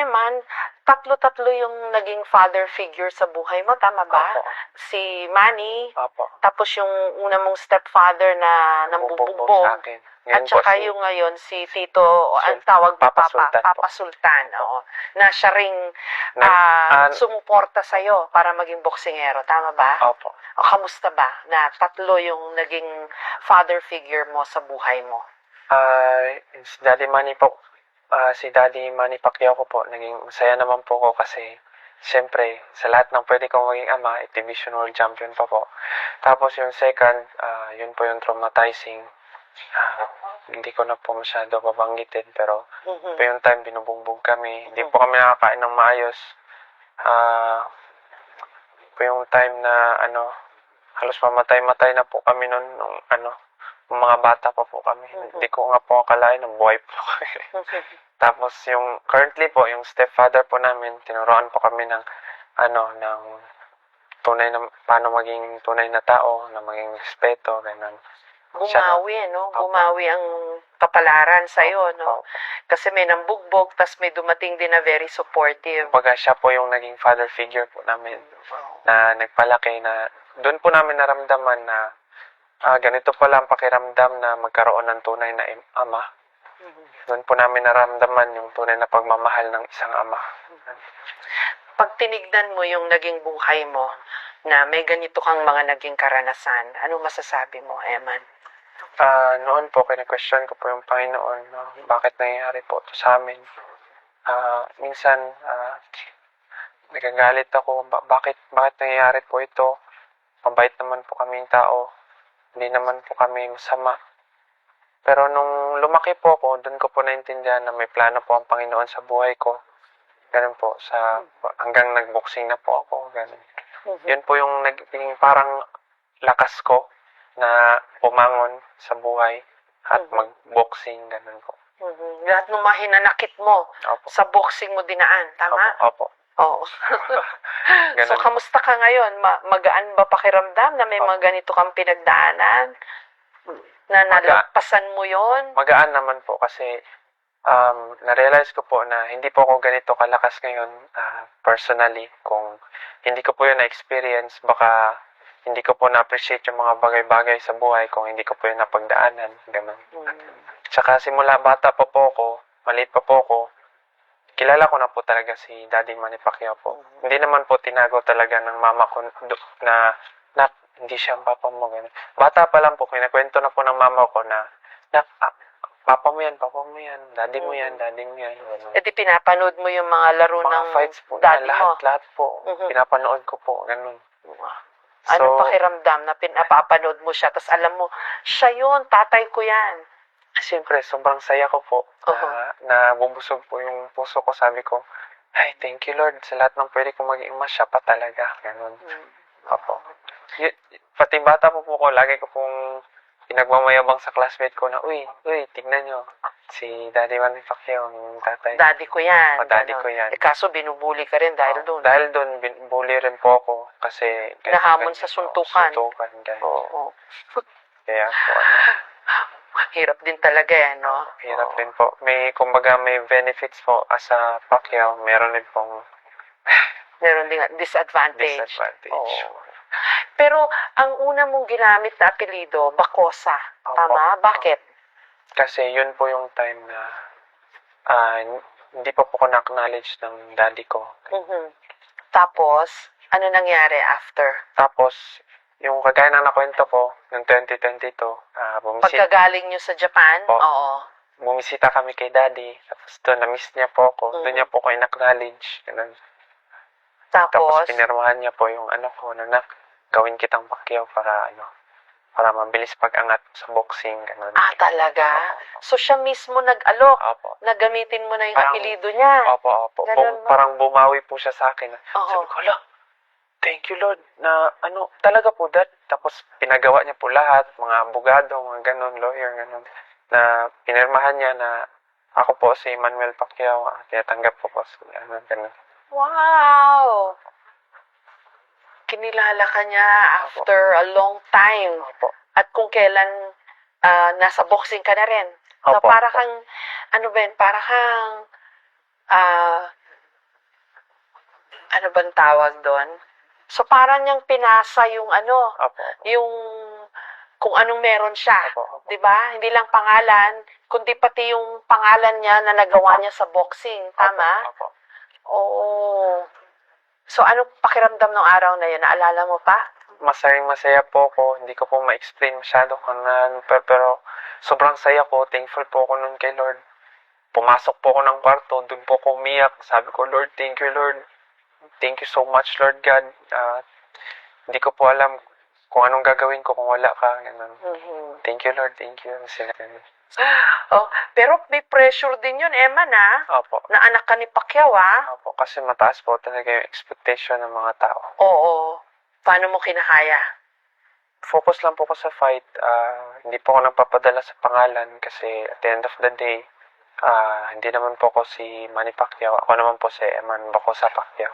Man, tatlo-tatlo yung naging father figure sa buhay mo, tama ba? Opo. Si Manny, Opo. tapos yung una mong stepfather na Bubugbog nambubugbog, sa akin. at Ngayon po saka si yung ngayon si Tito, ang tawag mo Papa Sultan po. Papa Sultan, oo, na siya ring sumuporta sa'yo para maging boksingero, tama ba? Opo. O kamusta ba na tatlo yung naging father figure mo sa buhay mo? Si Daddy Manny po, si Daddy Manny Pacquiao ko po, naging masaya naman po ko kasi siyempre, sa lahat ng pwede kong maging ama, division world champion pa po. Tapos yung second, yun po yung traumatizing. Hindi ko na po masyado babanggitin, pero po yung time binubugbog kami. Hindi po kami nakakain ng maayos. Po yung time na halos mamatay-matay na po kami nung mga bata pa po kami. Hindi ko nga po akalain ng buhay po Tapos yung currently po, yung stepfather po namin, tinuruan po kami ng ng tunay na, paano maging tunay na tao, na maging respeto, ganun. Bumawi, no? Bumawi ang kapalaran sa'yo, no? Kasi may nambugbog, tas may dumating din na very supportive. Kumbaga siya po yung naging father figure po namin na nagpalaki na doon po namin naramdaman na ganito pala ang pakiramdam na magkaroon ng tunay na ama. Doon po namin naramdaman yung tunay na pagmamahal ng isang ama. Pag tinignan mo yung naging buhay mo, na may ganito kang mga naging karanasan, ano masasabi mo, Eman? Noon po, kina-question ko po yung Panginoon, bakit nangyayari po ito sa amin. Minsan, nagagalit ako, bakit nangyayari po ito? Mabait naman po kaming tao, hindi naman po kami masama. Pero nung lumaki po ako, doon ko po naintindihan na may plano po ang Panginoon sa buhay ko. Ganun po, hanggang nag-boxing na po ako, ganun. Yun po yung naging parang lakas ko na pumangon sa buhay at mag-boxing, ganun po. Lahat ng mga hinanakit mo, sa boxing mo dinaan, tama? Opo. Oo. So, kamusta ka ngayon? Magaan ba pakiramdam na may mga ganito kang pinagdaanan? Na nalagpasan mo yon? Magaan naman po kasi na-realize ko po na hindi po ako ganito kalakas ngayon personally. Kung hindi ko po yun na-experience, baka hindi ko po na-appreciate yung mga bagay-bagay sa buhay kung hindi ko po yun napagdaanan. Ganun. Tsaka simula bata pa po ako, maliit pa po ako, kilala ko na po talaga si Daddy Manny Pacquiao po. Hindi naman po tinago talaga ng mama ko na hindi siya ang papa mo. Ganun. Bata pa lang po, kinakwento na po ng mama ko na papa mo yan, daddy mo yan. E di pinapanood mo yung mga laro ng fights po daddy mo? Lahat po. Pinapanood ko po, ganun. Anong pakiramdam na pinapapanood mo siya, tapos alam mo, siya yun, tatay ko yan? Siyempre, sobrang saya ko po. Na bubusog po yung puso ko. Sabi ko, ay, thank you Lord, sa lahat ng pwede kong maging ama, siya pa talaga. Ganun. Opo. Pati bata po ko, lagi ko pong pinagmamayabang sa classmate ko na, uy, tignan nyo. Si Daddy Manny Pacquiao, yung tatay. Daddy ko yan. Daddy ko yan. Kaso binubuli ka rin dahil doon. Dahil doon, bully rin po ako. Kasi nahamon sa suntukan. Oo. Kaya po, hirap din talaga yan, no? Hirap din po. Kumbaga, may benefits po as a Pacquiao. Meron din pong meron din disadvantage. Pero, ang una mong ginamit na apelido, Bacosa. Tama? Bakit? Kasi yun po yung time na hindi pa po ko na-acknowledge ng daddy ko. Tapos, ano nangyari after? Tapos, yung kagaya na nakwento ko, noong 2022, pagkagaling nyo sa Japan? Oo. Bumisita kami kay daddy. Tapos doon, na-miss niya po ako. Doon niya po ko in-acknowledge. Ganun. Tapos pinirmahan niya po yung ko na gawin kitang Pacquiao para mabilis pag-angat sa boxing, ganun. Talaga? So siya mismo nag-alok? Opo. Na gamitin mo na yung apelido niya? Opo. Parang bumawi po siya sa akin. Sabi ko, thank you Lord, na talaga po Dad. Tapos pinagawa niya po lahat, mga abogado, mga ganun, lawyer, ganun. Na pinirmahan niya na ako po si Manuel Pacquiao, tinatanggap ko po ganun. Wow! Kinilala ka niya after a long time. At kung kailan nasa boxing ka na rin. So, para kang, para kang bang tawag doon? So, parang niyang pinasa yung ano, Opo. yung kung anong meron siya. Opo. 'Di ba? Hindi lang pangalan, kundi pati yung pangalan niya na nagawa niya sa boxing. Tama? Opo. Oo. So, anong pakiramdam ng araw na yun? Naalala mo pa? Masayang-masaya po ako. Hindi ko po ma-explain masyado kung pero sobrang saya ko. Thankful po ako nun kay Lord. Pumasok po ako ng kwarto. Doon po ako umiyak. Sabi ko, Lord, thank you, Lord. Thank you so much, Lord God. Hindi ko po alam kung anong gagawin ko kung wala ka. Ganun. Thank you, Lord. Thank you. Oh, pero may pressure din yun, Emma, na? Opo. Na anak ka ni Pacquiao, ah? Opo. Kasi mataas po talaga yung expectation ng mga tao. Oo. Paano mo kinakaya? Focus lang po ko sa fight. Hindi po ako nagpapadala sa pangalan kasi at the end of the day, hindi naman po ako si Manny Pacquiao. Ako naman po si Eman Bacosa Pacquiao.